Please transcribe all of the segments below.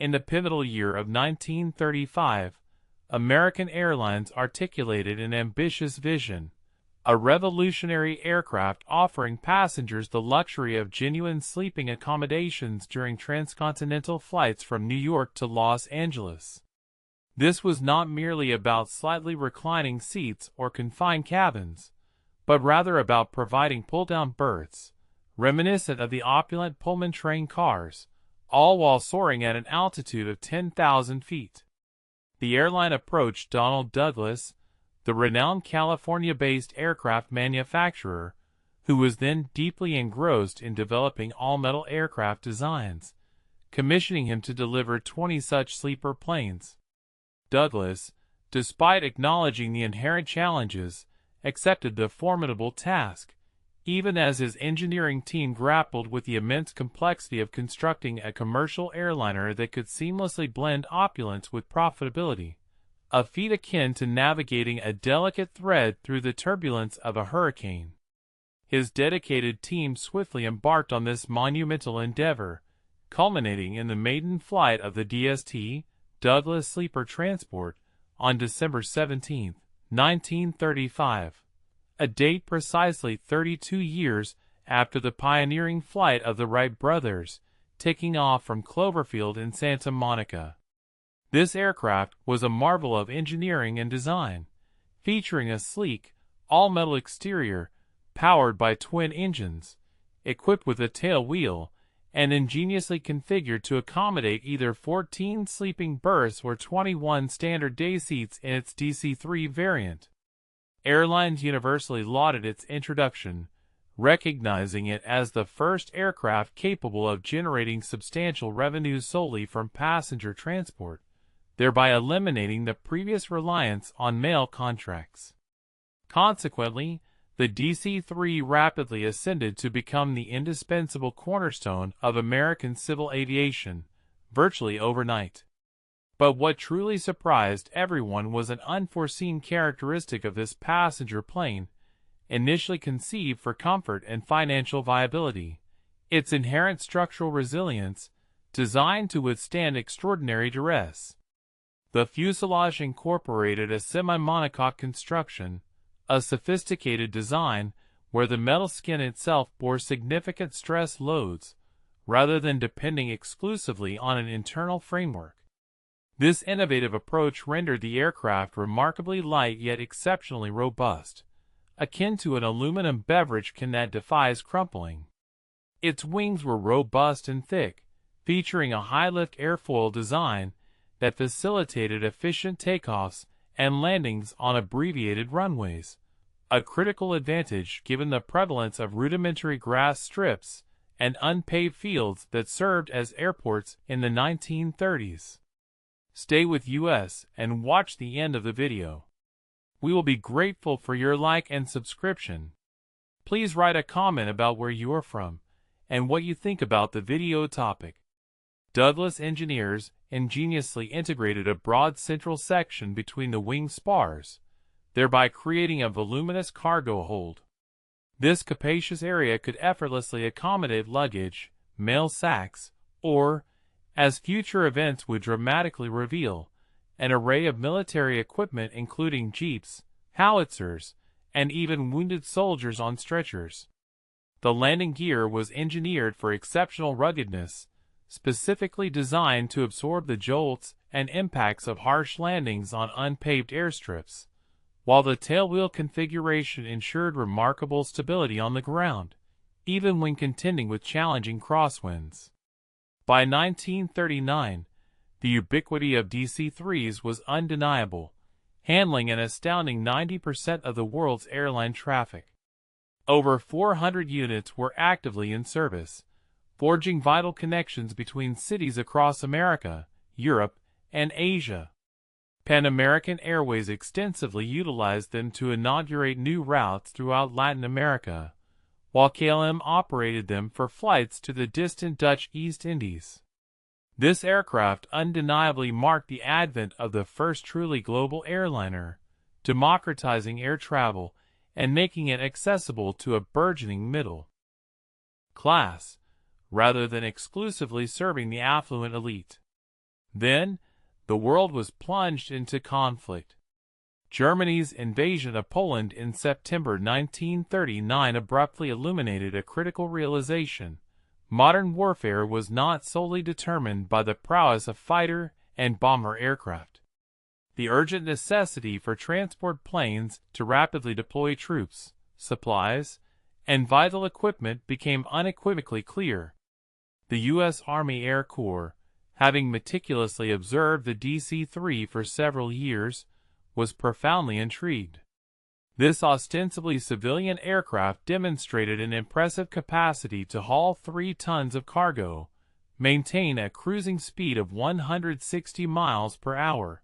In the pivotal year of 1935, American Airlines articulated an ambitious vision, a revolutionary aircraft offering passengers the luxury of genuine sleeping accommodations during transcontinental flights from New York to Los Angeles. This was not merely about slightly reclining seats or confined cabins, but rather about providing pull-down berths, reminiscent of the opulent Pullman train cars, all while soaring at an altitude of 10,000 feet. The airline approached Donald Douglas, the renowned California-based aircraft manufacturer, who was then deeply engrossed in developing all-metal aircraft designs, commissioning him to deliver 20 such sleeper planes. Douglas, despite acknowledging the inherent challenges, accepted the formidable task, even as his engineering team grappled with the immense complexity of constructing a commercial airliner that could seamlessly blend opulence with profitability, a feat akin to navigating a delicate thread through the turbulence of a hurricane. His dedicated team swiftly embarked on this monumental endeavor, culminating in the maiden flight of the DST, Douglas Sleeper Transport, on December 17, 1935, a date precisely 32 years after the pioneering flight of the Wright brothers, taking off from Cloverfield in Santa Monica. This aircraft was a marvel of engineering and design, featuring a sleek, all-metal exterior, powered by twin engines, equipped with a tail wheel, and ingeniously configured to accommodate either 14 sleeping berths or 21 standard day seats in its DC-3 variant. Airlines universally lauded its introduction, recognizing it as the first aircraft capable of generating substantial revenues solely from passenger transport, thereby eliminating the previous reliance on mail contracts. Consequently, the DC-3 rapidly ascended to become the indispensable cornerstone of American civil aviation, virtually overnight. But what truly surprised everyone was an unforeseen characteristic of this passenger plane, initially conceived for comfort and financial viability: its inherent structural resilience, designed to withstand extraordinary duress. The fuselage incorporated a semi-monocoque construction, a sophisticated design where the metal skin itself bore significant stress loads, rather than depending exclusively on an internal framework. This innovative approach rendered the aircraft remarkably light yet exceptionally robust, akin to an aluminum beverage can that defies crumpling. Its wings were robust and thick, featuring a high-lift airfoil design that facilitated efficient takeoffs and landings on abbreviated runways, a critical advantage given the prevalence of rudimentary grass strips and unpaved fields that served as airports in the 1930s. Stay with us and watch the end of the video. We will be grateful for your like and subscription. Please write a comment about where you are from and what you think about the video topic. Douglas engineers ingeniously integrated a broad central section between the wing spars, thereby creating a voluminous cargo hold. This capacious area could effortlessly accommodate luggage, mail sacks, or, as future events would dramatically reveal, an array of military equipment including jeeps, howitzers, and even wounded soldiers on stretchers. The landing gear was engineered for exceptional ruggedness, specifically designed to absorb the jolts and impacts of harsh landings on unpaved airstrips, while the tailwheel configuration ensured remarkable stability on the ground, even when contending with challenging crosswinds. By 1939, the ubiquity of DC-3s was undeniable, handling an astounding 90% of the world's airline traffic. Over 400 units were actively in service, forging vital connections between cities across America, Europe, and Asia. Pan American Airways extensively utilized them to inaugurate new routes throughout Latin America, while KLM operated them for flights to the distant Dutch East Indies. This aircraft undeniably marked the advent of the first truly global airliner, democratizing air travel and making it accessible to a burgeoning middle class, rather than exclusively serving the affluent elite. Then, the world was plunged into conflict. Germany's invasion of Poland in September 1939 abruptly illuminated a critical realization. Modern warfare was not solely determined by the prowess of fighter and bomber aircraft. The urgent necessity for transport planes to rapidly deploy troops, supplies, and vital equipment became unequivocally clear. The U.S. Army Air Corps, having meticulously observed the DC-3 for several years, was profoundly intrigued. This ostensibly civilian aircraft demonstrated an impressive capacity to haul 3 tons of cargo, maintain a cruising speed of 160 miles per hour,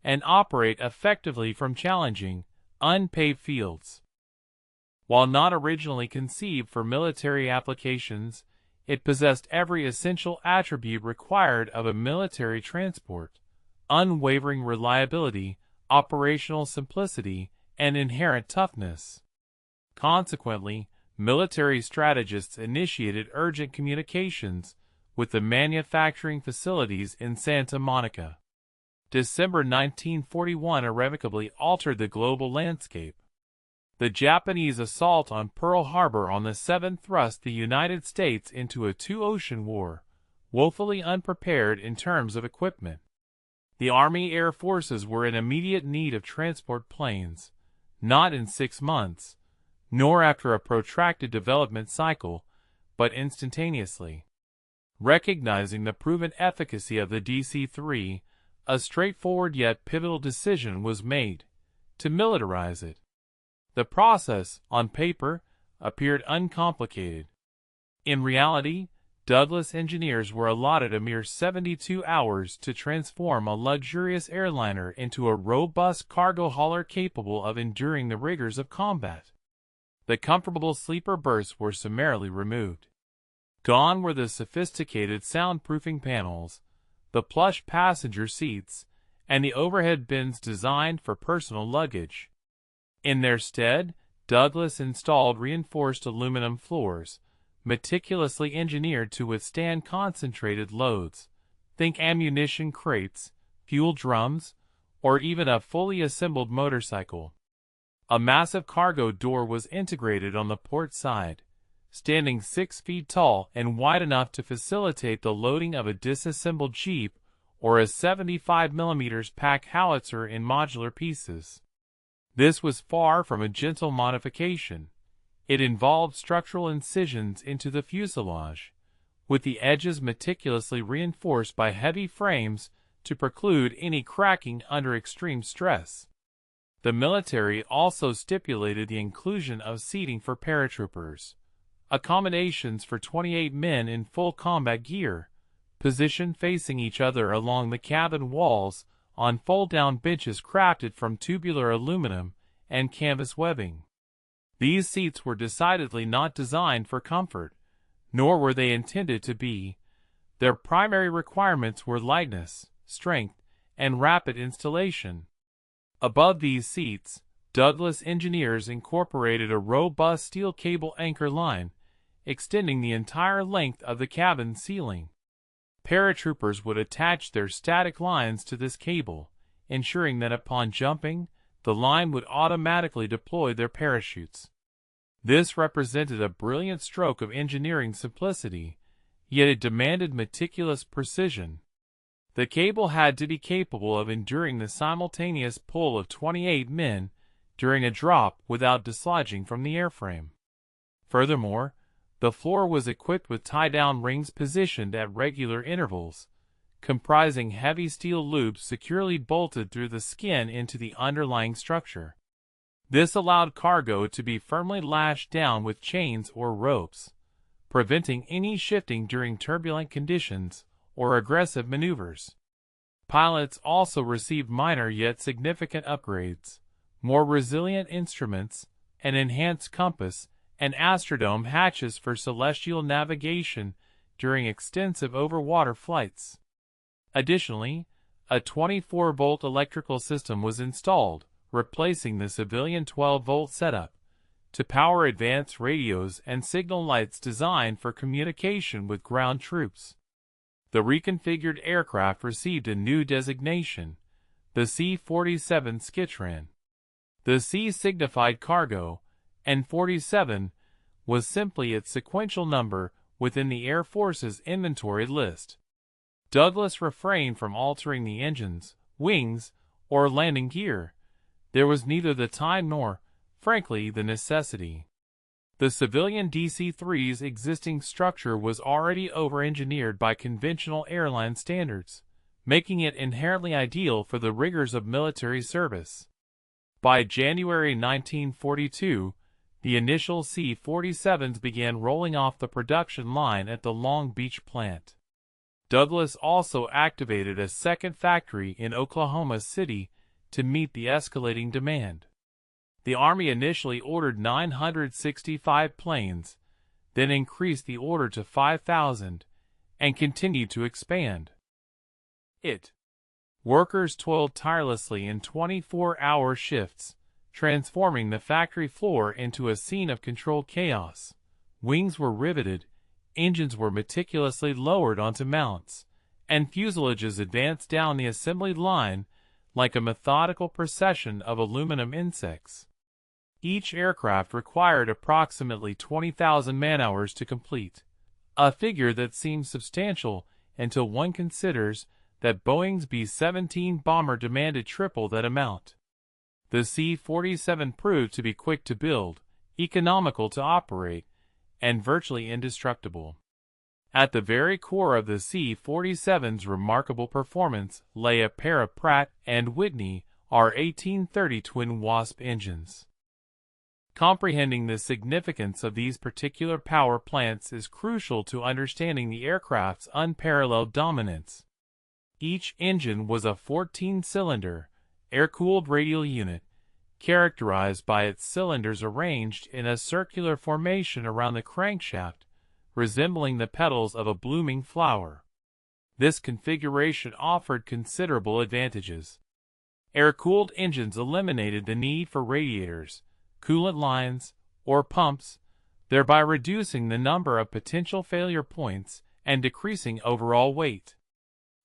and operate effectively from challenging, unpaved fields. While not originally conceived for military applications, it possessed every essential attribute required of a military transport: unwavering reliability, operational simplicity, and inherent toughness. Consequently, military strategists initiated urgent communications with the manufacturing facilities in Santa Monica. December 1941 irrevocably altered the global landscape. The Japanese assault on Pearl Harbor on the 7th thrust the United States into a two-ocean war, woefully unprepared in terms of equipment. The Army Air Forces were in immediate need of transport planes, not in 6 months, nor after a protracted development cycle, but instantaneously. Recognizing the proven efficacy of the DC-3, a straightforward yet pivotal decision was made: to militarize it. The process, on paper, appeared uncomplicated. In reality, Douglas engineers were allotted a mere 72 hours to transform a luxurious airliner into a robust cargo hauler capable of enduring the rigors of combat. The comfortable sleeper berths were summarily removed. Gone were the sophisticated soundproofing panels, the plush passenger seats, and the overhead bins designed for personal luggage. In their stead, Douglas installed reinforced aluminum floors, meticulously engineered to withstand concentrated loads. Think ammunition crates, fuel drums, or even a fully assembled motorcycle. A massive cargo door was integrated on the port side, standing 6 feet tall and wide enough to facilitate the loading of a disassembled Jeep or a 75mm pack howitzer in modular pieces. This was far from a gentle modification. It involved structural incisions into the fuselage, with the edges meticulously reinforced by heavy frames to preclude any cracking under extreme stress. The military also stipulated the inclusion of seating for paratroopers, accommodations for 28 men in full combat gear, positioned facing each other along the cabin walls on fold-down benches crafted from tubular aluminum and canvas webbing. These seats were decidedly not designed for comfort, nor were they intended to be. Their primary requirements were lightness, strength, and rapid installation. Above these seats, Douglas engineers incorporated a robust steel cable anchor line, extending the entire length of the cabin ceiling. Paratroopers would attach their static lines to this cable, ensuring that upon jumping, the line would automatically deploy their parachutes. This represented a brilliant stroke of engineering simplicity, yet it demanded meticulous precision. The cable had to be capable of enduring the simultaneous pull of 28 men during a drop without dislodging from the airframe. Furthermore, the floor was equipped with tie-down rings positioned at regular intervals, comprising heavy steel loops securely bolted through the skin into the underlying structure. This allowed cargo to be firmly lashed down with chains or ropes, preventing any shifting during turbulent conditions or aggressive maneuvers. Pilots also received minor yet significant upgrades: more resilient instruments, an enhanced compass, and astrodome hatches for celestial navigation during extensive over-water flights. Additionally, a 24-volt electrical system was installed, replacing the civilian 12-volt setup, to power advanced radios and signal lights designed for communication with ground troops. The reconfigured aircraft received a new designation, the C-47 Skytrain. The C signified cargo, and 47 was simply its sequential number within the Air Force's inventory list. Douglas refrained from altering the engines, wings, or landing gear. There was neither the time nor, frankly, the necessity. The civilian DC-3's existing structure was already over-engineered by conventional airline standards, making it inherently ideal for the rigors of military service. By January 1942, the initial C-47s began rolling off the production line at the Long Beach plant. Douglas also activated a second factory in Oklahoma City to meet the escalating demand. The Army initially ordered 965 planes, then increased the order to 5,000, and continued to expand. Workers toiled tirelessly in 24-hour shifts, transforming the factory floor into a scene of controlled chaos. Wings were riveted, engines were meticulously lowered onto mounts, and fuselages advanced down the assembly line like a methodical procession of aluminum insects. Each aircraft required approximately 20,000 man-hours to complete, a figure that seems substantial until one considers that Boeing's B-17 bomber demanded triple that amount. The C-47 proved to be quick to build, economical to operate, and virtually indestructible. At the very core of the C-47's remarkable performance lay a pair of Pratt & Whitney R-1830 twin Wasp engines. Comprehending the significance of these particular power plants is crucial to understanding the aircraft's unparalleled dominance. Each engine was a 14-cylinder, air-cooled radial unit, characterized by its cylinders arranged in a circular formation around the crankshaft, resembling the petals of a blooming flower. This configuration offered considerable advantages. Air-cooled engines eliminated the need for radiators, coolant lines, or pumps, thereby reducing the number of potential failure points and decreasing overall weight.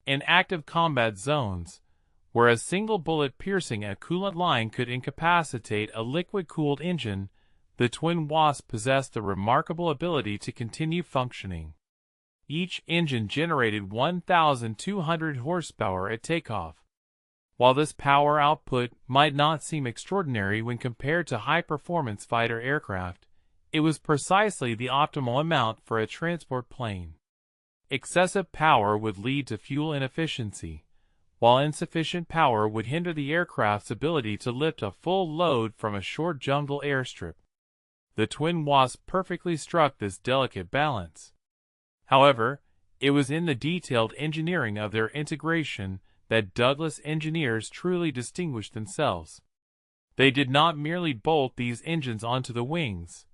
In active combat zones, where a single bullet piercing a coolant line could incapacitate a liquid-cooled engine, the twin Wasp possessed the remarkable ability to continue functioning. Each engine generated 1,200 horsepower at takeoff. While this power output might not seem extraordinary when compared to high-performance fighter aircraft, it was precisely the optimal amount for a transport plane. Excessive power would lead to fuel inefficiency, while insufficient power would hinder the aircraft's ability to lift a full load from a short jungle airstrip. The twin Wasp perfectly struck this delicate balance. However, it was in the detailed engineering of their integration that Douglas engineers truly distinguished themselves. They did not merely bolt these engines onto the wings.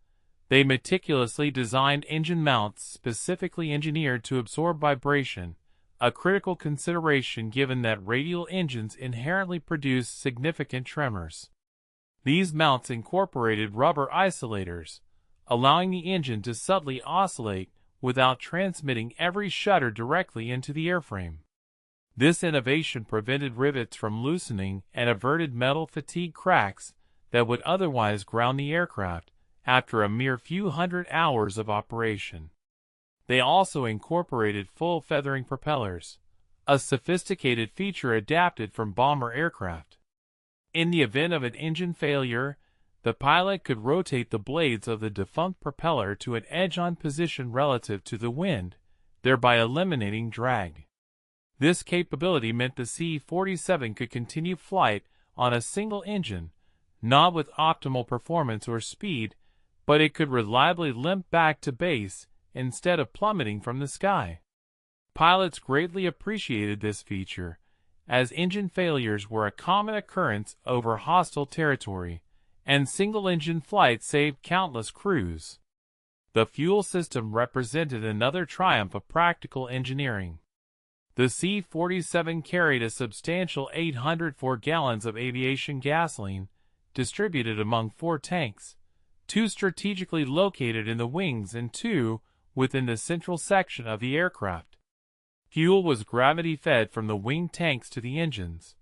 They meticulously designed engine mounts specifically engineered to absorb vibration, a critical consideration given that radial engines inherently produce significant tremors. These mounts incorporated rubber isolators, allowing the engine to subtly oscillate without transmitting every shudder directly into the airframe. This innovation prevented rivets from loosening and averted metal fatigue cracks that would otherwise ground the aircraft after a mere few hundred hours of operation. They also incorporated full feathering propellers, a sophisticated feature adapted from bomber aircraft. In the event of an engine failure, the pilot could rotate the blades of the defunct propeller to an edge-on position relative to the wind, thereby eliminating drag. This capability meant the C-47 could continue flight on a single engine, not with optimal performance or speed, but it could reliably limp back to base instead of plummeting from the sky. Pilots greatly appreciated this feature, as engine failures were a common occurrence over hostile territory, and single-engine flight saved countless crews. The fuel system represented another triumph of practical engineering. The C-47 carried a substantial 804 gallons of aviation gasoline, distributed among 4 tanks, 2 strategically located in the wings and 2 within the central section of the aircraft. Fuel was gravity-fed from the wing tanks to the engines,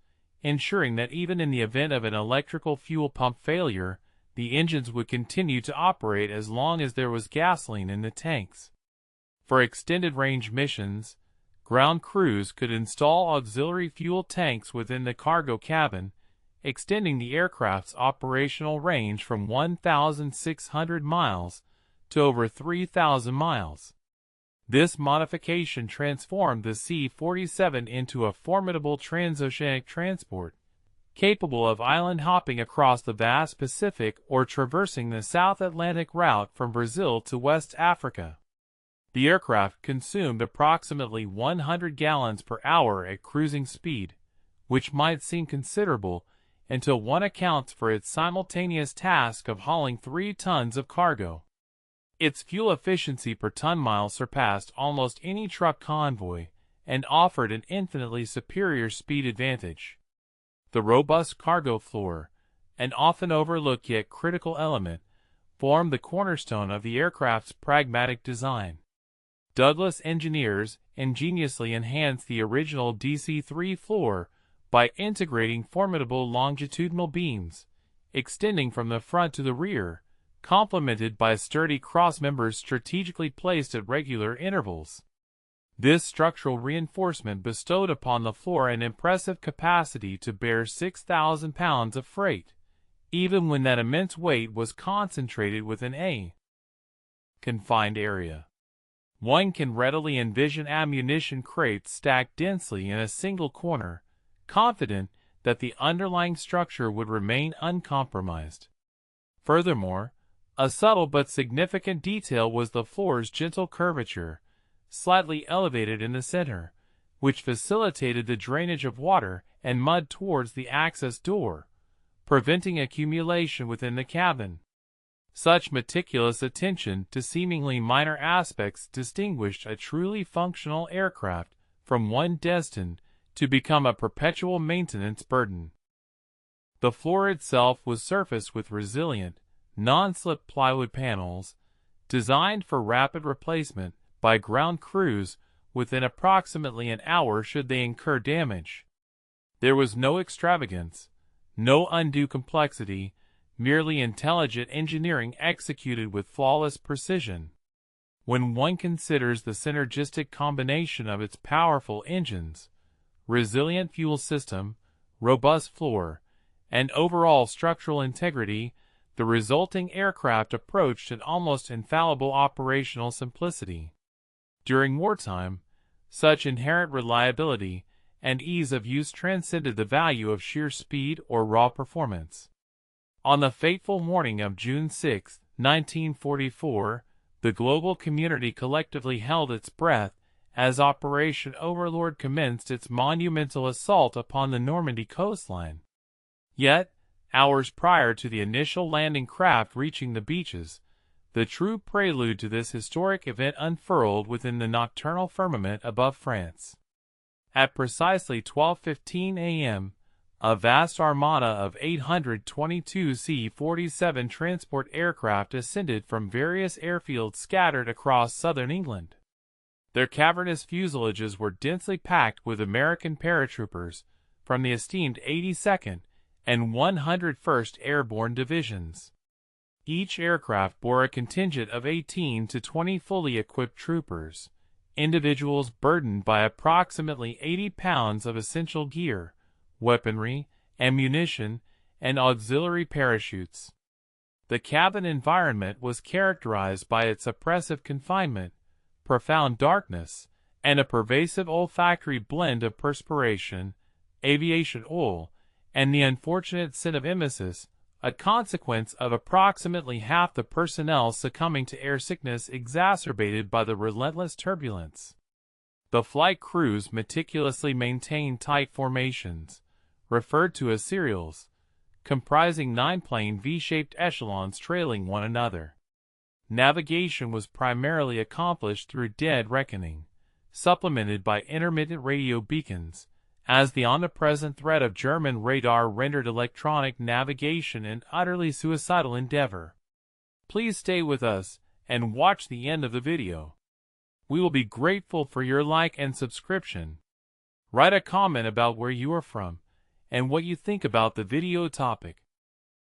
ensuring that even in the event of an electrical fuel pump failure, the engines would continue to operate as long as there was gasoline in the tanks. For extended range missions, ground crews could install auxiliary fuel tanks within the cargo cabin, extending the aircraft's operational range from 1,600 miles to over 3,000 miles. This modification transformed the C-47 into a formidable transoceanic transport, capable of island hopping across the vast Pacific or traversing the South Atlantic route from Brazil to West Africa. The aircraft consumed approximately 100 gallons per hour at cruising speed, which might seem considerable until one accounts for its simultaneous task of hauling 3 tons of cargo. Its fuel efficiency per ton-mile surpassed almost any truck convoy and offered an infinitely superior speed advantage. The robust cargo floor, an often overlooked yet critical element, formed the cornerstone of the aircraft's pragmatic design. Douglas engineers ingeniously enhanced the original DC-3 floor by integrating formidable longitudinal beams, extending from the front to the rear, complemented by sturdy crossmembers strategically placed at regular intervals. This structural reinforcement bestowed upon the floor an impressive capacity to bear 6,000 pounds of freight, even when that immense weight was concentrated within a confined area. One can readily envision ammunition crates stacked densely in a single corner, confident that the underlying structure would remain uncompromised. Furthermore, a subtle but significant detail was the floor's gentle curvature, slightly elevated in the center, which facilitated the drainage of water and mud towards the access door, preventing accumulation within the cabin. Such meticulous attention to seemingly minor aspects distinguished a truly functional aircraft from one destined to become a perpetual maintenance burden. The floor itself was surfaced with resilient, non-slip plywood panels, designed for rapid replacement by ground crews within approximately an hour should they incur damage. There was no extravagance, no undue complexity, merely intelligent engineering executed with flawless precision. When one considers the synergistic combination of its powerful engines, resilient fuel system, robust floor, and overall structural integrity, the resulting aircraft approached an almost infallible operational simplicity. During wartime, such inherent reliability and ease of use transcended the value of sheer speed or raw performance. On the fateful morning of June 6, 1944, the global community collectively held its breath as Operation Overlord commenced its monumental assault upon the Normandy coastline. Yet, hours prior to the initial landing craft reaching the beaches, the true prelude to this historic event unfurled within the nocturnal firmament above France. At precisely 12:15 a.m., a vast armada of 822 C-47 transport aircraft ascended from various airfields scattered across southern England. Their cavernous fuselages were densely packed with American paratroopers from the esteemed 82nd and 101st Airborne Divisions. Each aircraft bore a contingent of 18 to 20 fully equipped troopers, individuals burdened by approximately 80 pounds of essential gear, weaponry, ammunition, and auxiliary parachutes. The cabin environment was characterized by its oppressive confinement, profound darkness, and a pervasive olfactory blend of perspiration, aviation oil, and the unfortunate sin of emesis, a consequence of approximately half the personnel succumbing to air sickness exacerbated by the relentless turbulence. The flight crews meticulously maintained tight formations, referred to as serials, comprising 9-plane V-shaped echelons trailing one another. Navigation was primarily accomplished through dead reckoning, supplemented by intermittent radio beacons, as the omnipresent threat of German radar rendered electronic navigation an utterly suicidal endeavor. Please stay with us and watch the end of the video. We will be grateful for your like and subscription. Write a comment about where you are from and what you think about the video topic.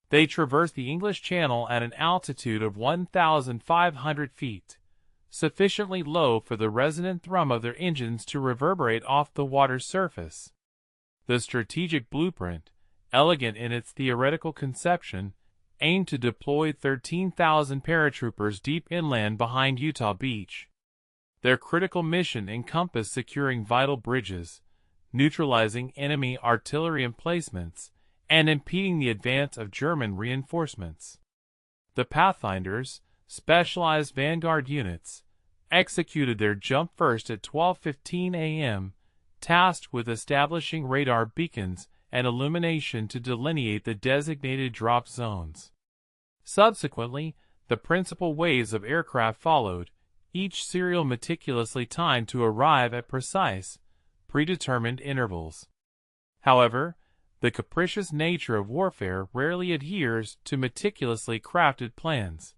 They traverse the English Channel at an altitude of 1,500 feet, sufficiently low for the resonant thrum of their engines to reverberate off the water's surface. The strategic blueprint, elegant in its theoretical conception, aimed to deploy 13,000 paratroopers deep inland behind Utah Beach. Their critical mission encompassed securing vital bridges, neutralizing enemy artillery emplacements, and impeding the advance of German reinforcements. The Pathfinders, specialized vanguard units, executed their jump first at 12:15 a.m., tasked with establishing radar beacons and illumination to delineate the designated drop zones. Subsequently, the principal waves of aircraft followed, each serial meticulously timed to arrive at precise, predetermined intervals. However, the capricious nature of warfare rarely adheres to meticulously crafted plans.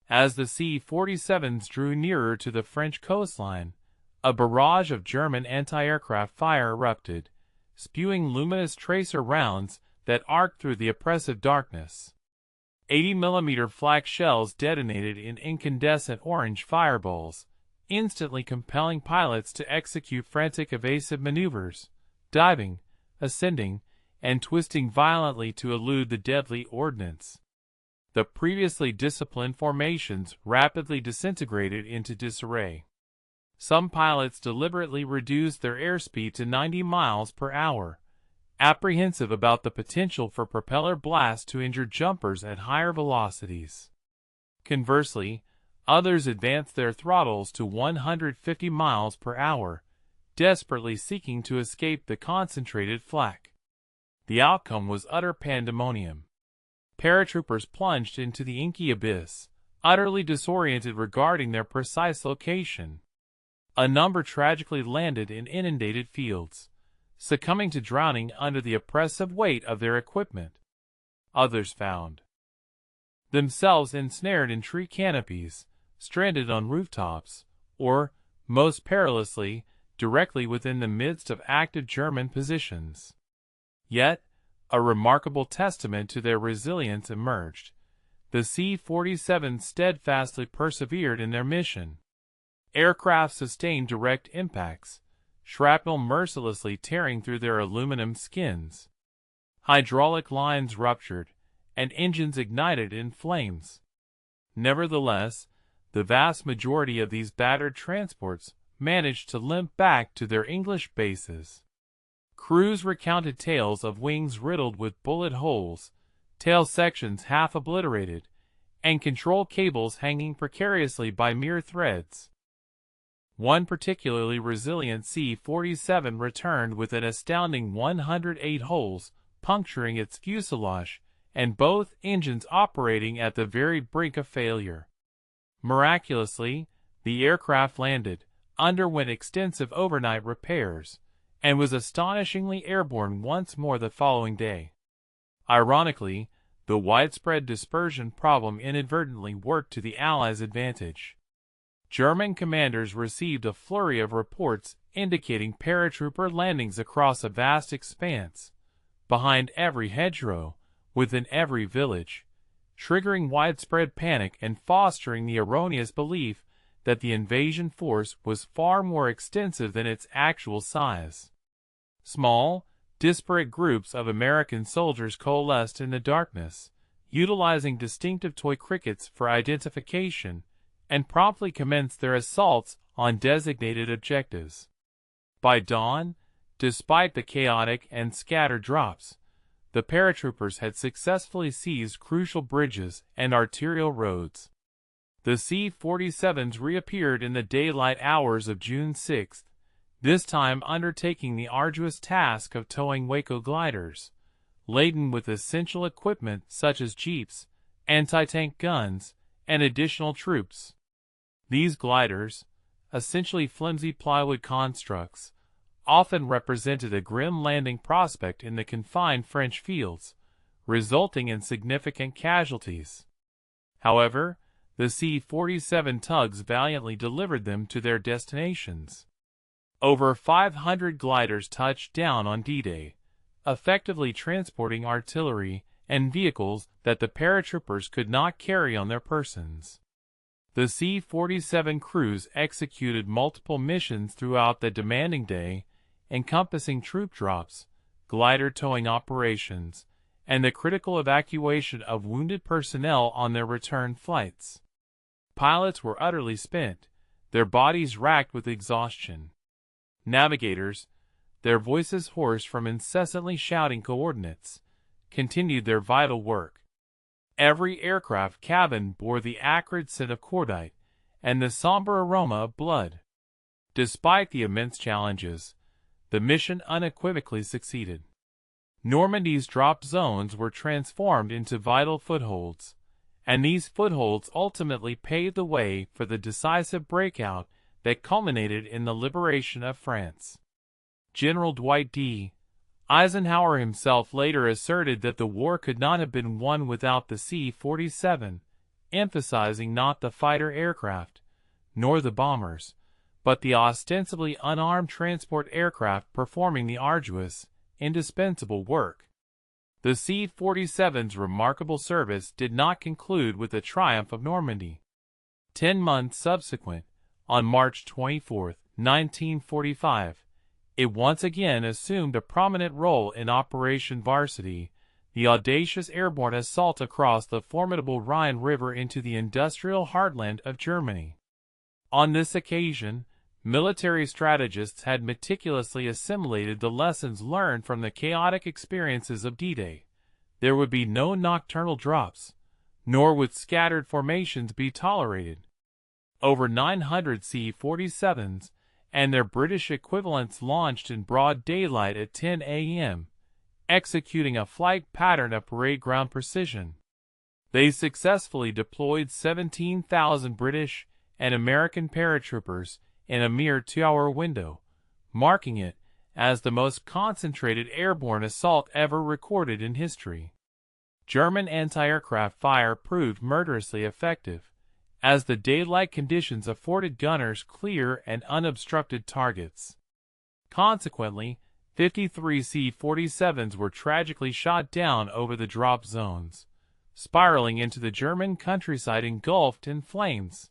As the C-47s drew nearer to the French coastline, a barrage of German anti-aircraft fire erupted, spewing luminous tracer rounds that arced through the oppressive darkness. 80mm flak shells detonated in incandescent orange fireballs, instantly compelling pilots to execute frantic evasive maneuvers, diving, ascending, and twisting violently to elude the deadly ordnance. The previously disciplined formations rapidly disintegrated into disarray. Some pilots deliberately reduced their airspeed to 90 miles per hour, apprehensive about the potential for propeller blasts to injure jumpers at higher velocities. Conversely, others advanced their throttles to 150 miles per hour, desperately seeking to escape the concentrated flak. The outcome was utter pandemonium. Paratroopers plunged into the inky abyss, utterly disoriented regarding their precise location. A number tragically landed in inundated fields, succumbing to drowning under the oppressive weight of their equipment. Others found themselves ensnared in tree canopies, stranded on rooftops, or, most perilously, directly within the midst of active German positions. Yet, a remarkable testament to their resilience emerged. The C-47 steadfastly persevered in their mission. Aircraft sustained direct impacts, shrapnel mercilessly tearing through their aluminum skins. Hydraulic lines ruptured, and engines ignited in flames. Nevertheless, the vast majority of these battered transports managed to limp back to their English bases. Crews recounted tales of wings riddled with bullet holes, tail sections half obliterated, and control cables hanging precariously by mere threads. One particularly resilient C-47 returned with an astounding 108 holes, puncturing its fuselage, and both engines operating at the very brink of failure. Miraculously, the aircraft landed, underwent extensive overnight repairs, and was astonishingly airborne once more the following day. Ironically, the widespread dispersion problem inadvertently worked to the Allies' advantage. German commanders received a flurry of reports indicating paratrooper landings across a vast expanse, behind every hedgerow, within every village, triggering widespread panic and fostering the erroneous belief that the invasion force was far more extensive than its actual size. Small, disparate groups of American soldiers coalesced in the darkness, utilizing distinctive toy crickets for identification, and promptly commenced their assaults on designated objectives. By dawn, despite the chaotic and scattered drops, the paratroopers had successfully seized crucial bridges and arterial roads. The C-47s reappeared in the daylight hours of June 6, this time undertaking the arduous task of towing Waco gliders, laden with essential equipment such as jeeps, anti-tank guns, and additional troops. These gliders, essentially flimsy plywood constructs, often represented a grim landing prospect in the confined French fields, resulting in significant casualties. However, the C-47 tugs valiantly delivered them to their destinations. Over 500 gliders touched down on D-Day, effectively transporting artillery and vehicles that the paratroopers could not carry on their persons. The C-47 crews executed multiple missions throughout the demanding day, encompassing troop drops, glider towing operations, and the critical evacuation of wounded personnel on their return flights. Pilots were utterly spent, their bodies racked with exhaustion. Navigators, their voices hoarse from incessantly shouting coordinates, continued their vital work. Every aircraft cabin bore the acrid scent of cordite and the somber aroma of blood. Despite the immense challenges, the mission unequivocally succeeded. Normandy's drop zones were transformed into vital footholds, and these footholds ultimately paved the way for the decisive breakout that culminated in the liberation of France. General Dwight D. Eisenhower himself later asserted that the war could not have been won without the C-47, emphasizing not the fighter aircraft, nor the bombers, but the ostensibly unarmed transport aircraft performing the arduous, indispensable work. The C-47's remarkable service did not conclude with the triumph of Normandy. 10 months subsequent, on March 24, 1945, it once again assumed a prominent role in Operation Varsity, the audacious airborne assault across the formidable Rhine River into the industrial heartland of Germany. On this occasion, military strategists had meticulously assimilated the lessons learned from the chaotic experiences of D-Day. There would be no nocturnal drops, nor would scattered formations be tolerated. Over 900 C-47s and their British equivalents launched in broad daylight at 10 a.m., executing a flight pattern of parade ground precision. They successfully deployed 17,000 British and American paratroopers in a mere 2-hour window, marking it as the most concentrated airborne assault ever recorded in history. German anti-aircraft fire proved murderously effective, as the daylight conditions afforded gunners clear and unobstructed targets. Consequently, 53 C-47s were tragically shot down over the drop zones, spiraling into the German countryside engulfed in flames.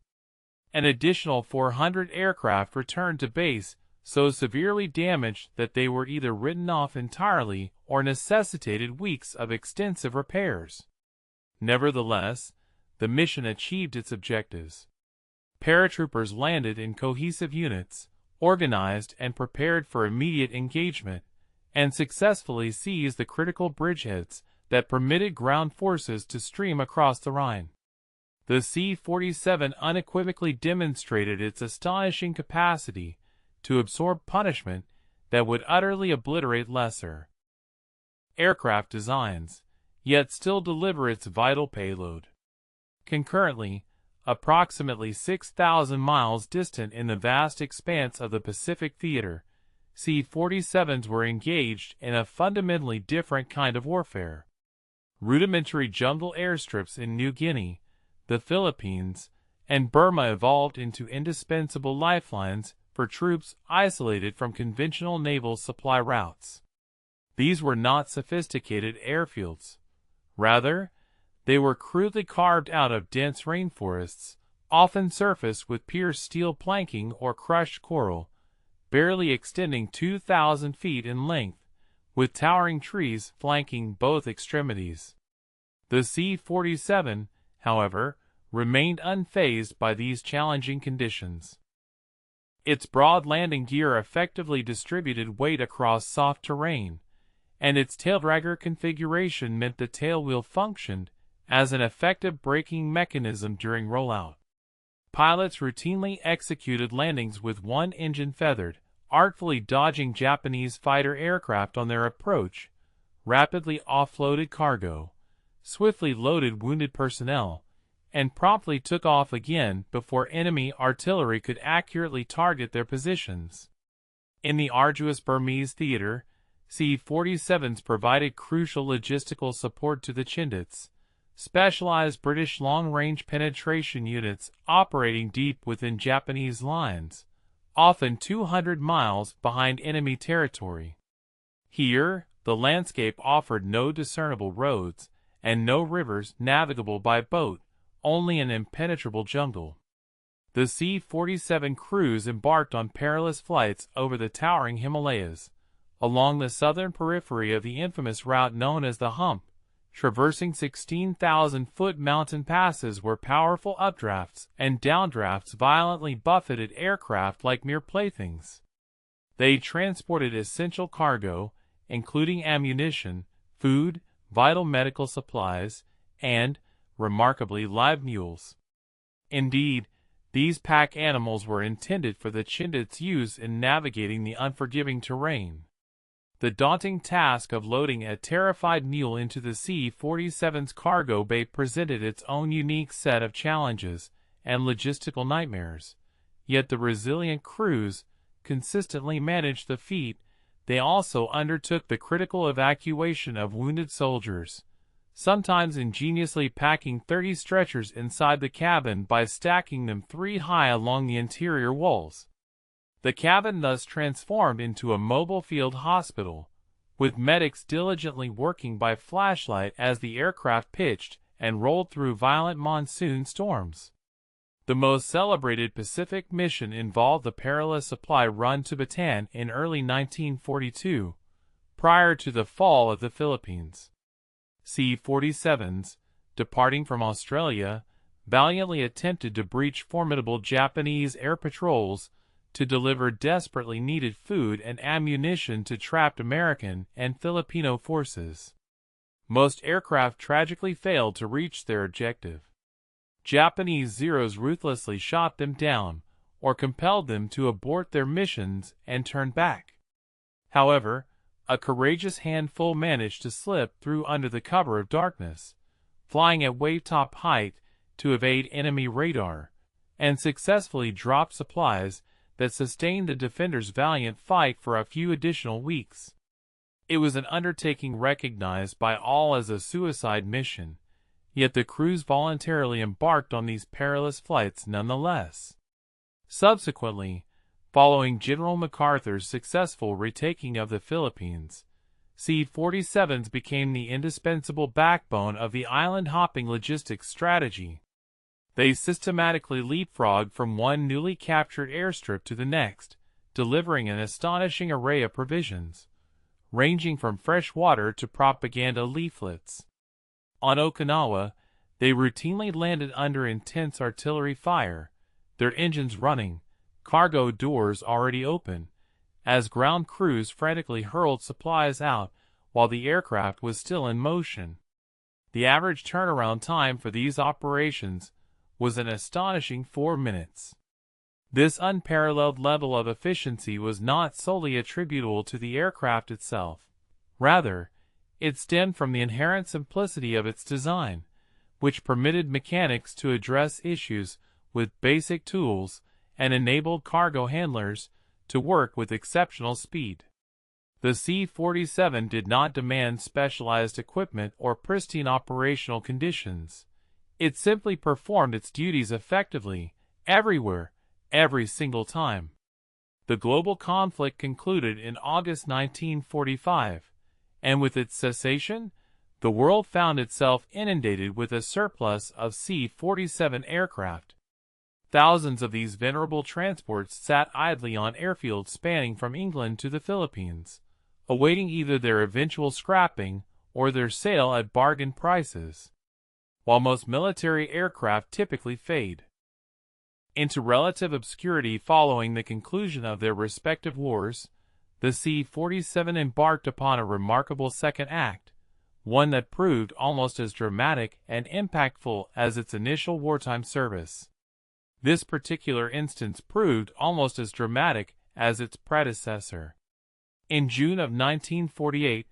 An additional 400 aircraft returned to base, so severely damaged that they were either written off entirely or necessitated weeks of extensive repairs. Nevertheless, the mission achieved its objectives. Paratroopers landed in cohesive units, organized and prepared for immediate engagement, and successfully seized the critical bridgeheads that permitted ground forces to stream across the Rhine. The C-47 unequivocally demonstrated its astonishing capacity to absorb punishment that would utterly obliterate lesser aircraft designs, yet still deliver its vital payload. Concurrently, approximately 6,000 miles distant in the vast expanse of the Pacific Theater, C-47s were engaged in a fundamentally different kind of warfare. Rudimentary jungle airstrips in New Guinea, the Philippines, and Burma evolved into indispensable lifelines for troops isolated from conventional naval supply routes. These were not sophisticated airfields. Rather, they were crudely carved out of dense rainforests, often surfaced with pierced steel planking or crushed coral, barely extending 2,000 feet in length, with towering trees flanking both extremities. The C-47, however, remained unfazed by these challenging conditions. Its broad landing gear effectively distributed weight across soft terrain, and its taildragger configuration meant the tailwheel functioned as an effective braking mechanism during rollout. Pilots routinely executed landings with one engine feathered, artfully dodging Japanese fighter aircraft on their approach, rapidly offloaded cargo, swiftly loaded wounded personnel, and promptly took off again before enemy artillery could accurately target their positions. In the arduous Burmese theater, C-47s provided crucial logistical support to the Chindits, specialized British long-range penetration units operating deep within Japanese lines, often 200 miles behind enemy territory. Here, the landscape offered no discernible roads, and no rivers navigable by boat, only an impenetrable jungle. The C-47 crews embarked on perilous flights over the towering Himalayas, along the southern periphery of the infamous route known as the Hump, traversing 16,000-foot mountain passes where powerful updrafts and downdrafts violently buffeted aircraft like mere playthings. They transported essential cargo, including ammunition, food, vital medical supplies, and, remarkably, live mules. Indeed, these pack animals were intended for the Chindit's use in navigating the unforgiving terrain. The daunting task of loading a terrified mule into the C-47's cargo bay presented its own unique set of challenges and logistical nightmares. Yet the resilient crews consistently managed the feat. They also undertook the critical evacuation of wounded soldiers, sometimes ingeniously packing 30 stretchers inside the cabin by stacking them 3 high along the interior walls. The cabin thus transformed into a mobile field hospital, with medics diligently working by flashlight as the aircraft pitched and rolled through violent monsoon storms. The most celebrated Pacific mission involved the perilous supply run to Bataan in early 1942, prior to the fall of the Philippines. C-47s, departing from Australia, valiantly attempted to breach formidable Japanese air patrols to deliver desperately needed food and ammunition to trapped American and Filipino forces. Most aircraft tragically failed to reach their objective. Japanese Zeros ruthlessly shot them down, or compelled them to abort their missions and turn back. However, a courageous handful managed to slip through under the cover of darkness, flying at wave-top height to evade enemy radar, and successfully dropped supplies that sustained the defenders' valiant fight for a few additional weeks. It was an undertaking recognized by all as a suicide mission, yet the crews voluntarily embarked on these perilous flights nonetheless. Subsequently, following General MacArthur's successful retaking of the Philippines, C-47s became the indispensable backbone of the island-hopping logistics strategy. They systematically leapfrogged from one newly captured airstrip to the next, delivering an astonishing array of provisions, ranging from fresh water to propaganda leaflets. On Okinawa, they routinely landed under intense artillery fire, their engines running, cargo doors already open, as ground crews frantically hurled supplies out while the aircraft was still in motion. The average turnaround time for these operations was an astonishing 4 minutes. This unparalleled level of efficiency was not solely attributable to the aircraft itself. Rather, it stemmed from the inherent simplicity of its design, which permitted mechanics to address issues with basic tools and enabled cargo handlers to work with exceptional speed. The C-47 did not demand specialized equipment or pristine operational conditions. It simply performed its duties effectively, everywhere, every single time. The global conflict concluded in August 1945, and with its cessation, the world found itself inundated with a surplus of C-47 aircraft. Thousands of these venerable transports sat idly on airfields spanning from England to the Philippines, awaiting either their eventual scrapping or their sale at bargain prices. While most military aircraft typically fade into relative obscurity following the conclusion of their respective wars, the C-47 embarked upon a remarkable second act, one that proved almost as dramatic and impactful as its initial wartime service. This particular instance proved almost as dramatic as its predecessor. In June of 1948,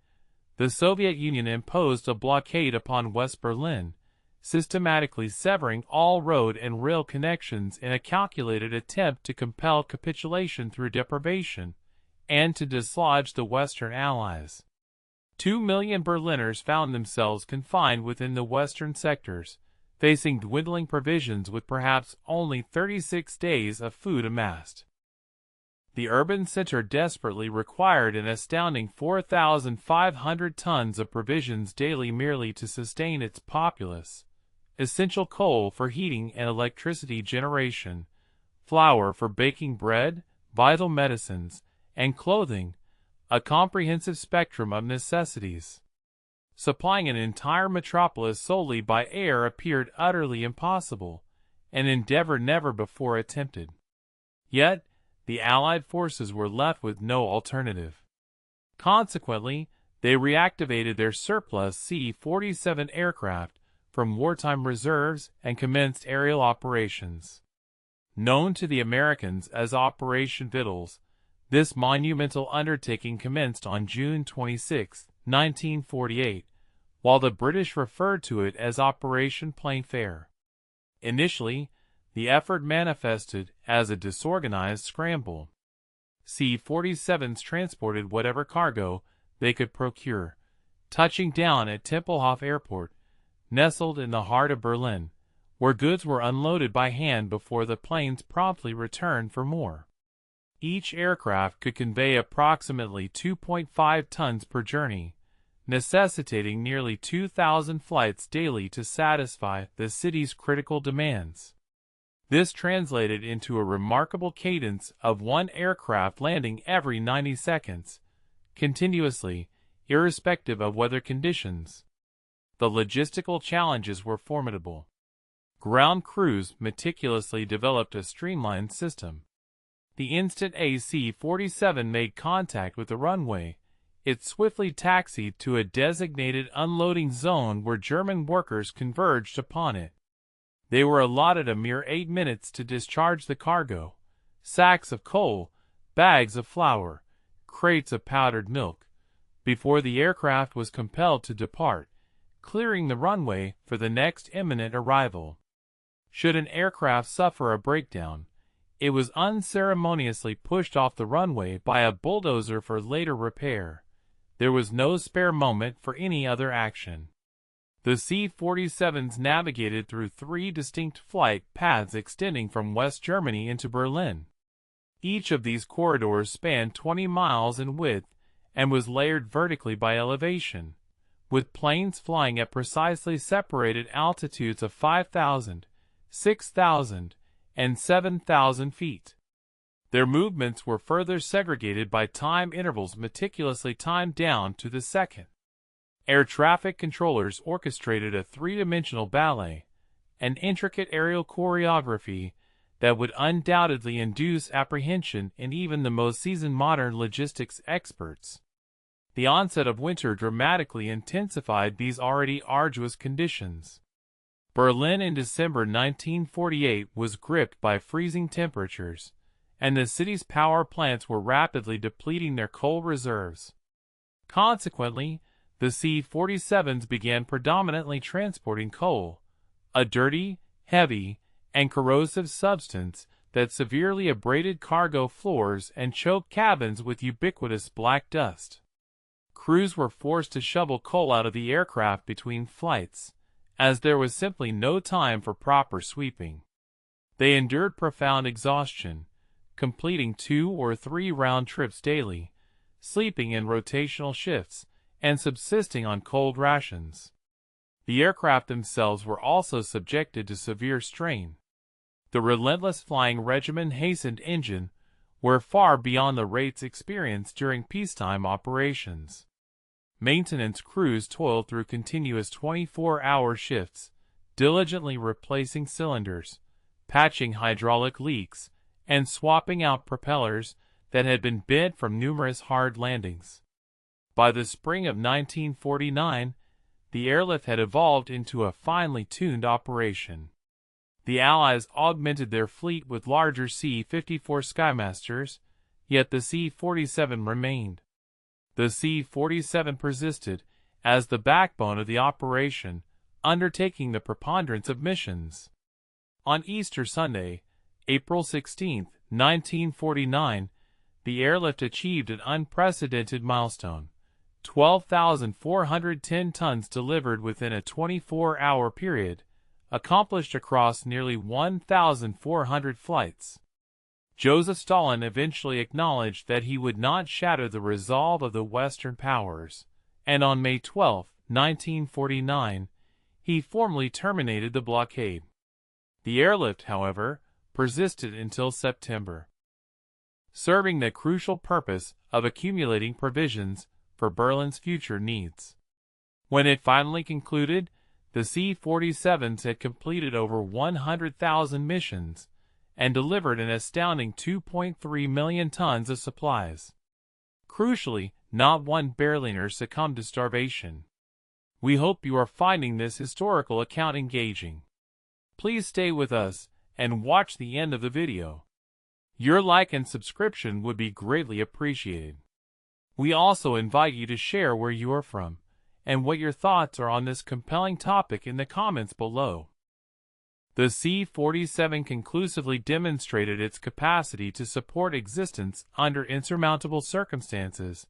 the Soviet Union imposed a blockade upon West Berlin, systematically severing all road and rail connections in a calculated attempt to compel capitulation through deprivation, and to dislodge the Western Allies. 2 million Berliners found themselves confined within the western sectors, facing dwindling provisions with perhaps only 36 days of food amassed. The urban center desperately required an astounding 4,500 tons of provisions daily merely to sustain its populace, essential coal for heating and electricity generation, flour for baking bread, vital medicines, and clothing, a comprehensive spectrum of necessities. Supplying an entire metropolis solely by air appeared utterly impossible, an endeavor never before attempted. Yet, the Allied forces were left with no alternative. Consequently, they reactivated their surplus C-47 aircraft from wartime reserves and commenced aerial operations. Known to the Americans as Operation Vittles, this monumental undertaking commenced on June 26, 1948, while the British referred to it as Operation Plainfare. Initially, the effort manifested as a disorganized scramble. C-47s transported whatever cargo they could procure, touching down at Tempelhof Airport, nestled in the heart of Berlin, where goods were unloaded by hand before the planes promptly returned for more. Each aircraft could convey approximately 2.5 tons per journey, necessitating nearly 2,000 flights daily to satisfy the city's critical demands. This translated into a remarkable cadence of one aircraft landing every 90 seconds, continuously, irrespective of weather conditions. The logistical challenges were formidable. Ground crews meticulously developed a streamlined system. The instant a C-47 made contact with the runway, it swiftly taxied to a designated unloading zone where German workers converged upon it. They were allotted a mere 8 minutes to discharge the cargo: sacks of coal, bags of flour, crates of powdered milk, before the aircraft was compelled to depart, clearing the runway for the next imminent arrival. Should an aircraft suffer a breakdown, it was unceremoniously pushed off the runway by a bulldozer for later repair. There was no spare moment for any other action. The C-47s navigated through 3 distinct flight paths extending from West Germany into Berlin. Each of these corridors spanned 20 miles in width and was layered vertically by elevation, with planes flying at precisely separated altitudes of 5,000, 6,000, and 7,000 feet. Their movements were further segregated by time intervals meticulously timed down to the second. Air traffic controllers orchestrated a 3-dimensional ballet, an intricate aerial choreography that would undoubtedly induce apprehension in even the most seasoned modern logistics experts. The onset of winter dramatically intensified these already arduous conditions. Berlin in December 1948 was gripped by freezing temperatures, and the city's power plants were rapidly depleting their coal reserves. Consequently, the C-47s began predominantly transporting coal, a dirty, heavy, and corrosive substance that severely abraded cargo floors and choked cabins with ubiquitous black dust. Crews were forced to shovel coal out of the aircraft between flights, as there was simply no time for proper sweeping. They endured profound exhaustion, completing 2 or 3 round trips daily, sleeping in rotational shifts, and subsisting on cold rations. The aircraft themselves were also subjected to severe strain. The relentless flying regimen hastened engine were far beyond the rates experienced during peacetime operations. Maintenance crews toiled through continuous 24-hour shifts, diligently replacing cylinders, patching hydraulic leaks, and swapping out propellers that had been bent from numerous hard landings. By the spring of 1949, the airlift had evolved into a finely tuned operation. The Allies augmented their fleet with larger C-54 Skymasters, yet the C-47 remained. The C-47 persisted as the backbone of the operation, undertaking the preponderance of missions. On Easter Sunday, April 16, 1949, the airlift achieved an unprecedented milestone, 12,410 tons delivered within a 24-hour period, accomplished across nearly 1,400 flights. Joseph Stalin eventually acknowledged that he would not shatter the resolve of the Western powers, and on May 12, 1949, he formally terminated the blockade. The airlift, however, persisted until September, serving the crucial purpose of accumulating provisions for Berlin's future needs. When it finally concluded, the C-47s had completed over 100,000 missions and delivered an astounding 2.3 million tons of supplies. Crucially, not one Berliner succumbed to starvation. We hope you are finding this historical account engaging. Please stay with us and watch the end of the video. Your like and subscription would be greatly appreciated. We also invite you to share where you are from and what your thoughts are on this compelling topic in the comments below. The C-47 conclusively demonstrated its capacity to support existence under insurmountable circumstances,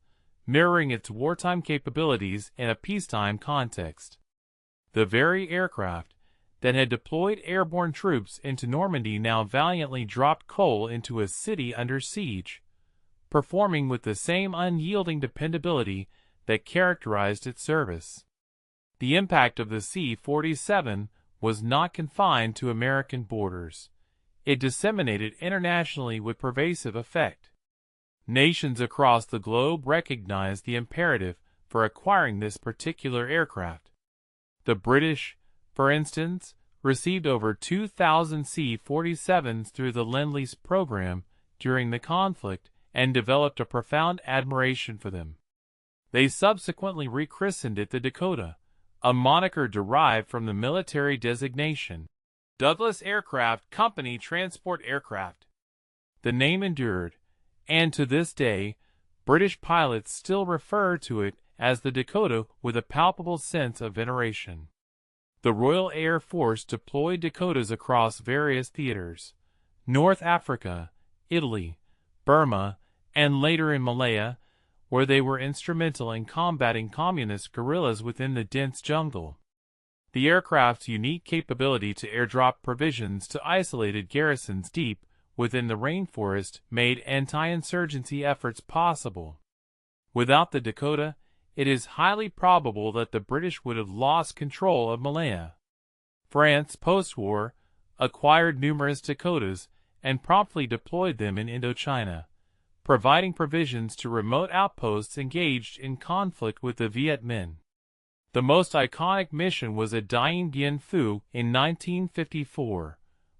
mirroring its wartime capabilities in a peacetime context. The very aircraft that had deployed airborne troops into Normandy now valiantly dropped coal into a city under siege, performing with the same unyielding dependability that characterized its service. The impact of the C-47 was not confined to American borders. It disseminated internationally with pervasive effect. Nations across the globe recognized the imperative for acquiring this particular aircraft. The British, for instance, received over 2,000 C-47s through the Lend-Lease program during the conflict and developed a profound admiration for them. They subsequently rechristened it the Dakota, a moniker derived from the military designation, Douglas Aircraft Company Transport Aircraft. The name endured, and to this day, British pilots still refer to it as the Dakota with a palpable sense of veneration. The Royal Air Force deployed Dakotas across various theaters: North Africa, Italy, Burma, and later in Malaya, where they were instrumental in combating communist guerrillas within the dense jungle. The aircraft's unique capability to airdrop provisions to isolated garrisons deep within the rainforest made anti-insurgency efforts possible. Without the Dakota, it is highly probable that the British would have lost control of Malaya. France, post-war, acquired numerous Dakotas and promptly deployed them in Indochina, providing provisions to remote outposts engaged in conflict with the Viet Minh. The most iconic mission was at Dien Bien Phu in 1954,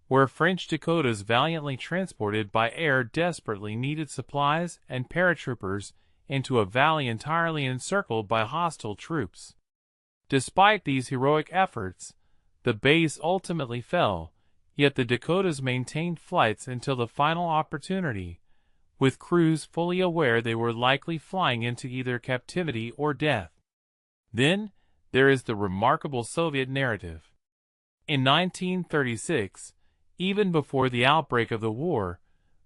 where French Dakotas valiantly transported by air desperately needed supplies and paratroopers into a valley entirely encircled by hostile troops. Despite these heroic efforts, the base ultimately fell, yet the Dakotas maintained flights until the final opportunity, with crews fully aware they were likely flying into either captivity or death. Then, there is the remarkable Soviet narrative. In 1936, even before the outbreak of the war,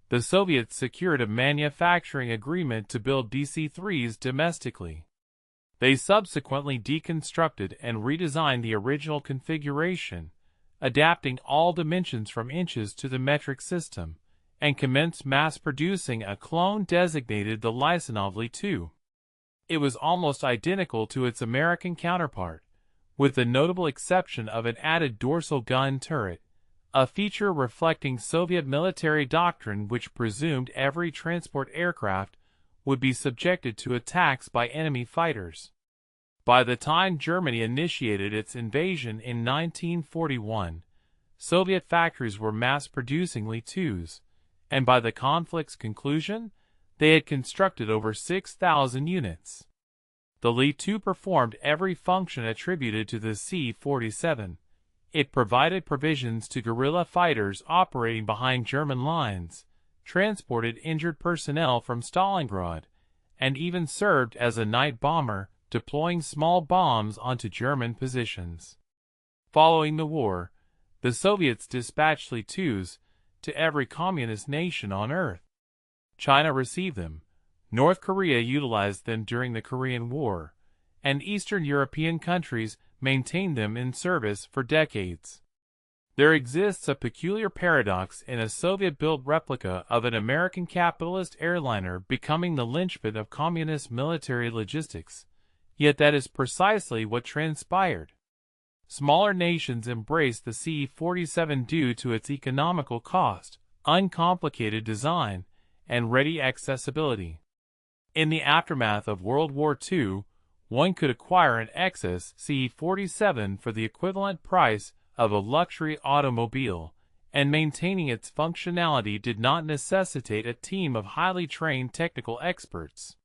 the Soviets secured a manufacturing agreement to build DC-3s domestically. They subsequently deconstructed and redesigned the original configuration, adapting all dimensions from inches to the metric system, and commenced mass-producing a clone designated the Lysanovly II. It was almost identical to its American counterpart, with the notable exception of an added dorsal gun turret, a feature reflecting Soviet military doctrine which presumed every transport aircraft would be subjected to attacks by enemy fighters. By the time Germany initiated its invasion in 1941, Soviet factories were mass-producing Li-2s, and by the conflict's conclusion, they had constructed over 6,000 units. The Li-2 performed every function attributed to the C-47. It provided provisions to guerrilla fighters operating behind German lines, transported injured personnel from Stalingrad, and even served as a night bomber, deploying small bombs onto German positions. Following the war, the Soviets dispatched Li-2s to every communist nation on Earth. China received them, North Korea utilized them during the Korean War, and Eastern European countries maintained them in service for decades. There exists a peculiar paradox in a Soviet-built replica of an American capitalist airliner becoming the linchpin of communist military logistics, yet that is precisely what transpired. Smaller nations embraced the C-47 due to its economical cost, uncomplicated design, and ready accessibility. In the aftermath of World War II, one could acquire an excess C-47 for the equivalent price of a luxury automobile, and maintaining its functionality did not necessitate a team of highly trained technical experts.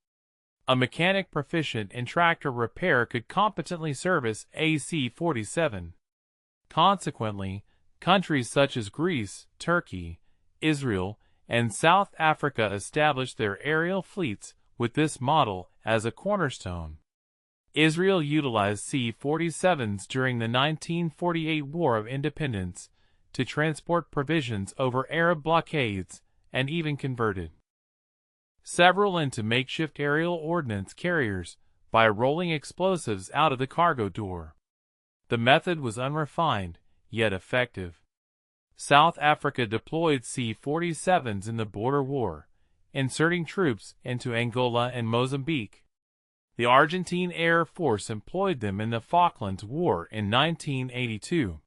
A mechanic proficient in tractor repair could competently service a C-47. Consequently, countries such as Greece, Turkey, Israel, and South Africa established their aerial fleets with this model as a cornerstone. Israel utilized C-47s during the 1948 War of Independence to transport provisions over Arab blockades and even converted several into makeshift aerial ordnance carriers by rolling explosives out of the cargo door. The method was unrefined, yet effective. South Africa deployed C-47s in the border war, inserting troops into Angola and Mozambique. The Argentine Air Force employed them in the Falklands War in 1982.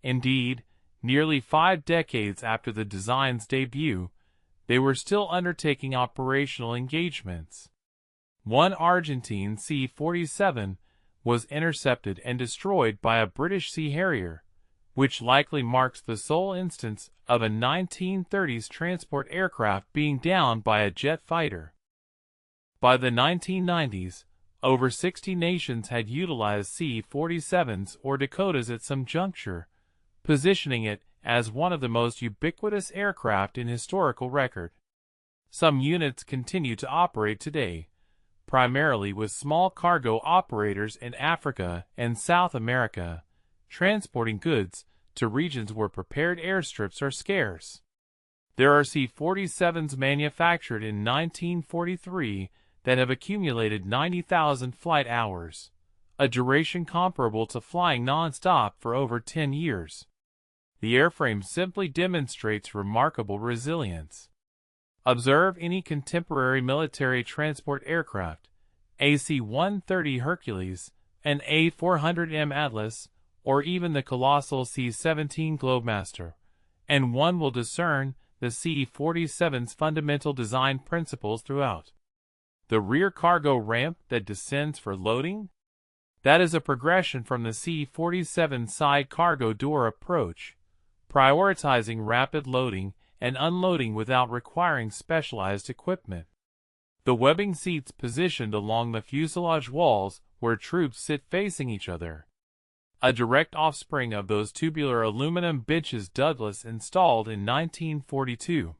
Indeed, nearly 5 decades after the design's debut, they were still undertaking operational engagements. One Argentine C-47 was intercepted and destroyed by a British Sea Harrier, which likely marks the sole instance of a 1930s transport aircraft being downed by a jet fighter. By the 1990s, over 60 nations had utilized C-47s or Dakotas at some juncture, positioning it as one of the most ubiquitous aircraft in historical record. Some units continue to operate today, primarily with small cargo operators in Africa and South America, transporting goods to regions where prepared airstrips are scarce. There are C-47s manufactured in 1943 that have accumulated 90,000 flight hours, a duration comparable to flying non-stop for over 10 years. The airframe simply demonstrates remarkable resilience. Observe any contemporary military transport aircraft, a C-130 Hercules, an A-400M Atlas, or even the colossal C-17 Globemaster, and one will discern the C-47's fundamental design principles throughout. The rear cargo ramp that descends for loading? That is a progression from the C-47 side cargo door approach, prioritizing rapid loading and unloading without requiring specialized equipment. The webbing seats positioned along the fuselage walls where troops sit facing each other, a direct offspring of those tubular aluminum benches Douglas installed in 1942.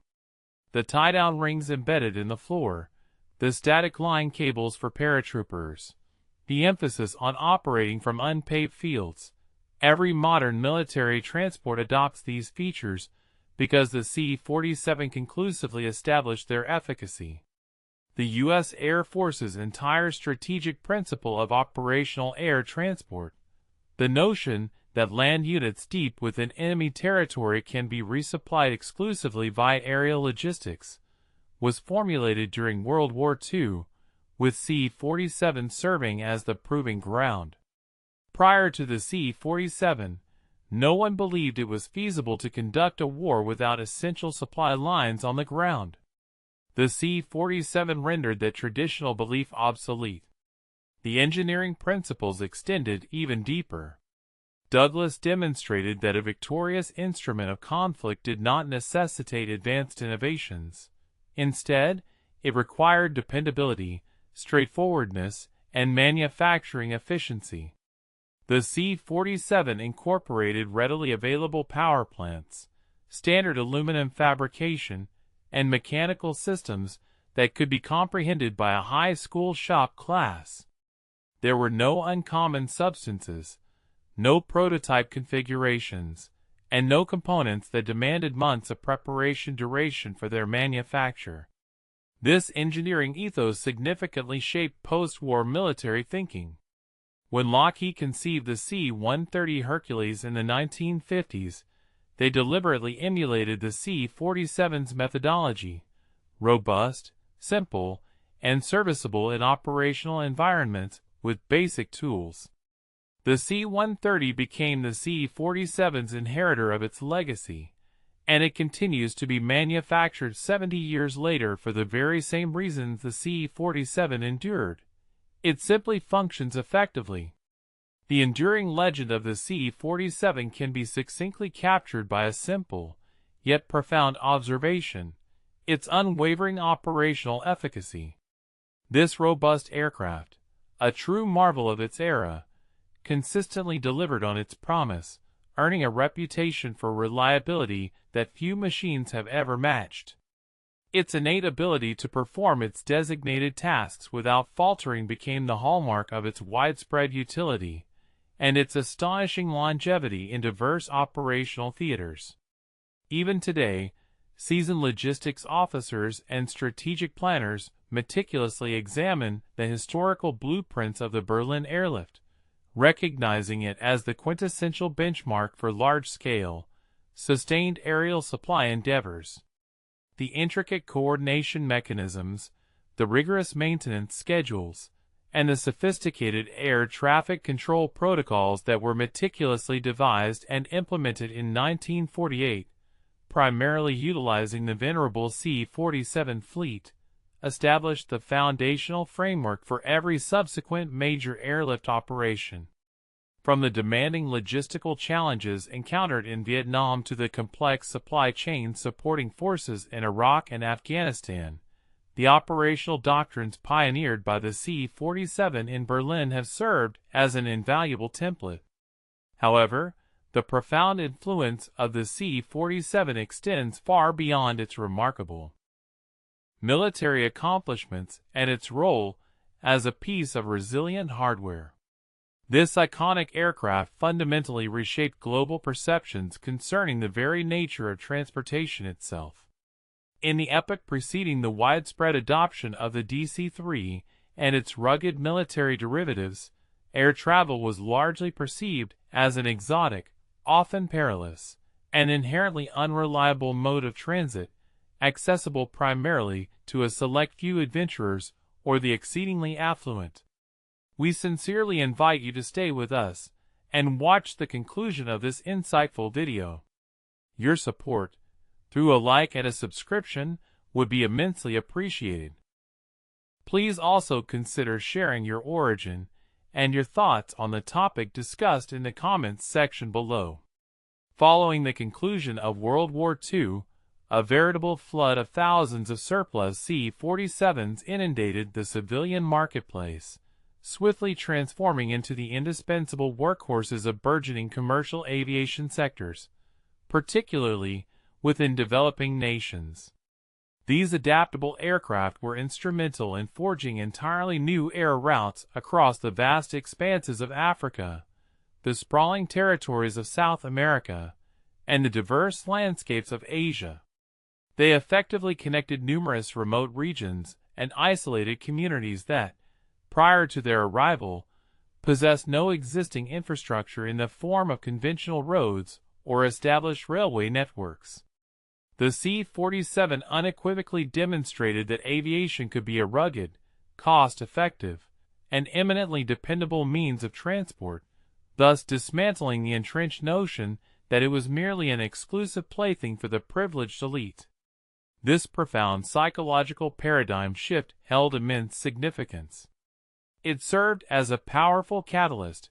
The tie-down rings embedded in the floor, the static line cables for paratroopers, the emphasis on operating from unpaved fields. Every modern military transport adopts these features because the C-47 conclusively established their efficacy. The U.S. Air Force's entire strategic principle of operational air transport, the notion that land units deep within enemy territory can be resupplied exclusively via aerial logistics, was formulated during World War II, with C-47 serving as the proving ground. Prior to the C-47, no one believed it was feasible to conduct a war without essential supply lines on the ground. The C-47 rendered that traditional belief obsolete. The engineering principles extended even deeper. Douglas demonstrated that a victorious instrument of conflict did not necessitate advanced innovations. Instead, it required dependability, straightforwardness, and manufacturing efficiency. The C-47 incorporated readily available power plants, standard aluminum fabrication, and mechanical systems that could be comprehended by a high school shop class. There were no uncommon substances, no prototype configurations, and no components that demanded months of preparation duration for their manufacture. This engineering ethos significantly shaped post-war military thinking. When Lockheed conceived the C-130 Hercules in the 1950s, they deliberately emulated the C-47's methodology: robust, simple, and serviceable in operational environments with basic tools. The C-130 became the C-47's inheritor of its legacy, and it continues to be manufactured 70 years later for the very same reasons the C-47 endured. It simply functions effectively. The enduring legend of the C-47 can be succinctly captured by a simple, yet profound observation: its unwavering operational efficacy. This robust aircraft, a true marvel of its era, consistently delivered on its promise, earning a reputation for reliability that few machines have ever matched. Its innate ability to perform its designated tasks without faltering became the hallmark of its widespread utility, and its astonishing longevity in diverse operational theaters. Even today, seasoned logistics officers and strategic planners meticulously examine the historical blueprints of the Berlin airlift, recognizing it as the quintessential benchmark for large-scale, sustained aerial supply endeavors. The intricate coordination mechanisms, the rigorous maintenance schedules, and the sophisticated air traffic control protocols that were meticulously devised and implemented in 1948, primarily utilizing the venerable C-47 fleet, established the foundational framework for every subsequent major airlift operation. From the demanding logistical challenges encountered in Vietnam to the complex supply chains supporting forces in Iraq and Afghanistan, the operational doctrines pioneered by the C-47 in Berlin have served as an invaluable template. However, the profound influence of the C-47 extends far beyond its remarkable military accomplishments and its role as a piece of resilient hardware. This iconic aircraft fundamentally reshaped global perceptions concerning the very nature of transportation itself. In the epoch preceding the widespread adoption of the DC-3 and its rugged military derivatives, air travel was largely perceived as an exotic, often perilous, and inherently unreliable mode of transit, accessible primarily to a select few adventurers or the exceedingly affluent. We sincerely invite you to stay with us and watch the conclusion of this insightful video. Your support, through a like and a subscription, would be immensely appreciated. Please also consider sharing your origin and your thoughts on the topic discussed in the comments section below. Following the conclusion of World War II, a veritable flood of thousands of surplus C-47s inundated the civilian marketplace, swiftly transforming into the indispensable workhorses of burgeoning commercial aviation sectors, particularly within developing nations. These adaptable aircraft were instrumental in forging entirely new air routes across the vast expanses of Africa, the sprawling territories of South America, and the diverse landscapes of Asia. They effectively connected numerous remote regions and isolated communities that, prior to their arrival, possessed no existing infrastructure in the form of conventional roads or established railway networks. The C-47 unequivocally demonstrated that aviation could be a rugged, cost-effective, and eminently dependable means of transport, thus dismantling the entrenched notion that it was merely an exclusive plaything for the privileged elite. This profound psychological paradigm shift held immense significance. It served as a powerful catalyst,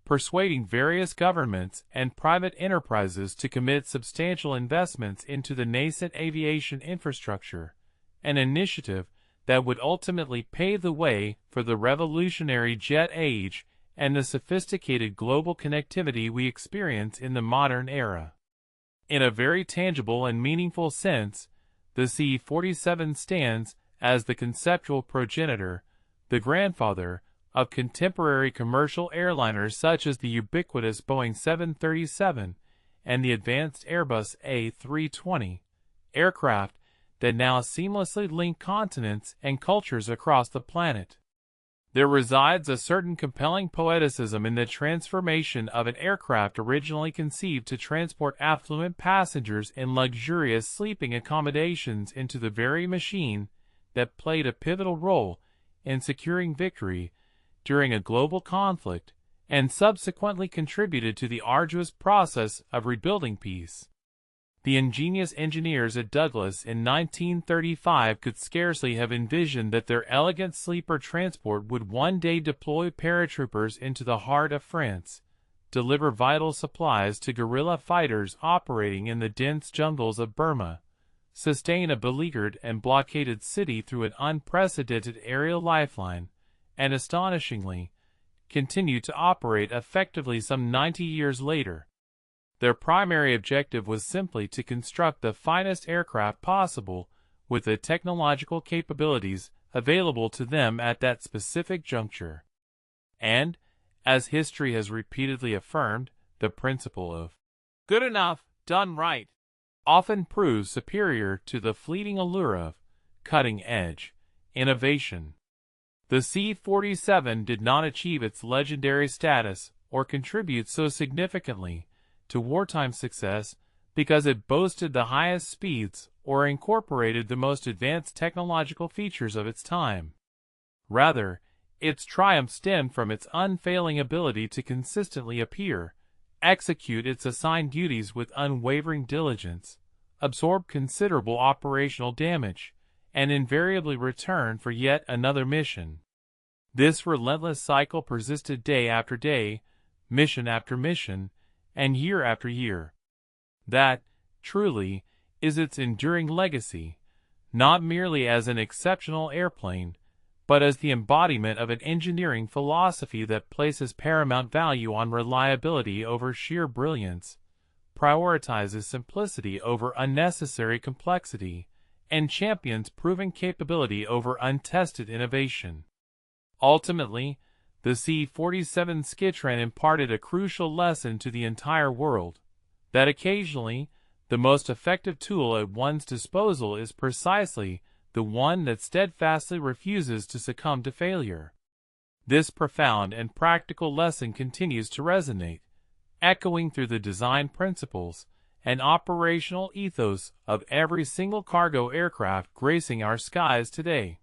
persuading various governments and private enterprises to commit substantial investments into the nascent aviation infrastructure, an initiative that would ultimately pave the way for the revolutionary jet age and the sophisticated global connectivity we experience in the modern era. In a very tangible and meaningful sense, the C-47 stands as the conceptual progenitor, the grandfather, of contemporary commercial airliners such as the ubiquitous Boeing 737 and the advanced Airbus A320, aircraft that now seamlessly link continents and cultures across the planet. There resides a certain compelling poeticism in the transformation of an aircraft originally conceived to transport affluent passengers in luxurious sleeping accommodations into the very machine that played a pivotal role in securing victory during a global conflict and subsequently contributed to the arduous process of rebuilding peace. The ingenious engineers at Douglas in 1935 could scarcely have envisioned that their elegant sleeper transport would one day deploy paratroopers into the heart of France, deliver vital supplies to guerrilla fighters operating in the dense jungles of Burma, sustain a beleaguered and blockaded city through an unprecedented aerial lifeline, and astonishingly, continue to operate effectively some 90 years later. Their primary objective was simply to construct the finest aircraft possible with the technological capabilities available to them at that specific juncture. And, as history has repeatedly affirmed, the principle of good enough, done right, often proves superior to the fleeting allure of cutting-edge innovation. The C-47 did not achieve its legendary status or contribute so significantly to wartime success because it boasted the highest speeds or incorporated the most advanced technological features of its time. Rather, its triumph stemmed from its unfailing ability to consistently appear, execute its assigned duties with unwavering diligence, absorb considerable operational damage, and invariably return for yet another mission. This relentless cycle persisted day after day, mission after mission, and year after year. That, truly, is its enduring legacy, not merely as an exceptional airplane, but as the embodiment of an engineering philosophy that places paramount value on reliability over sheer brilliance, prioritizes simplicity over unnecessary complexity, and champions proven capability over untested innovation. Ultimately, the C-47 Skytrain imparted a crucial lesson to the entire world, that occasionally, the most effective tool at one's disposal is precisely the one that steadfastly refuses to succumb to failure. This profound and practical lesson continues to resonate, echoing through the design principles and operational ethos of every single cargo aircraft gracing our skies today.